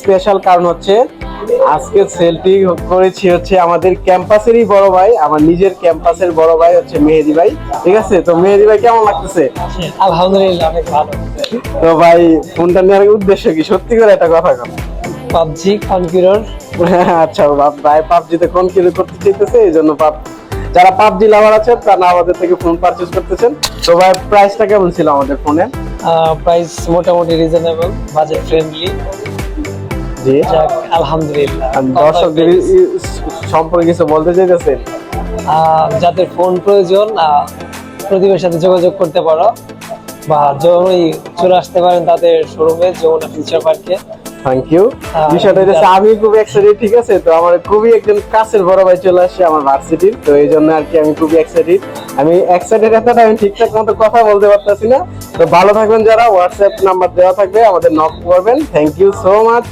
Special কারণ হচ্ছে আজকে সেলটি করেছি হচ্ছে আমাদের ক্যাম্পাসেরই বড় ভাই, আমার নিজের ক্যাম্পাসের বড় ভাই হচ্ছে মেহেদি ভাই। ঠিক আছে, তো মেহেদি ভাই কেমন লাগতেছে? আলহামদুলিল্লাহ অনেক ভালো। তো ভাই ফোনটা নেওয়ার উদ্দেশ্য কি, সত্যি করে একটা কথা কর। পাবজি কনকিউরর। আচ্ছা ভাই পাবজিতে কোন কিছু করতে চাইতেছে, এই জন্য যারা পাবজি লাভার আছে তারা আমাদের থেকে ফোন পারচেজ করতেছেন। তো ভাই প্রাইসটা কেমন ছিল আমাদের ফোনের? প্রাইস মোটামুটি রিজনেবল, বাজেট ফ্রেন্ডলি। জি, আলহামদুলিল্লাহ। দর্শকদের সম্পর্কে কিছু বলতে চাইতেছেন? যাদের ফোন প্রয়োজন প্রদীপের সাথে যোগাযোগ করতে পারো, বা যখনই চলে আসতে পারেন তাদের শোরুমে, যমুনা ফিউচার পার্কে। Thank you. বিষয়টা হচ্ছে আমি খুব এক্সাইটেড। ঠিক আছে, তো আমার খুবই একজন কাছের বড় ভাই চলে আসছে আমার ভার্সিটির, তো এই জন্য আর কি আমি খুবই এক্সাইটেড। আমি এক্সাইটেড এতটা আমি ঠিকঠাক মতো কথা বলতে পারতেছি না। তো ভালো থাকবেন, যারা হোয়াটসঅ্যাপ নাম্বার দেওয়া থাকবে আমাদের নক করবেন। Thank you so much.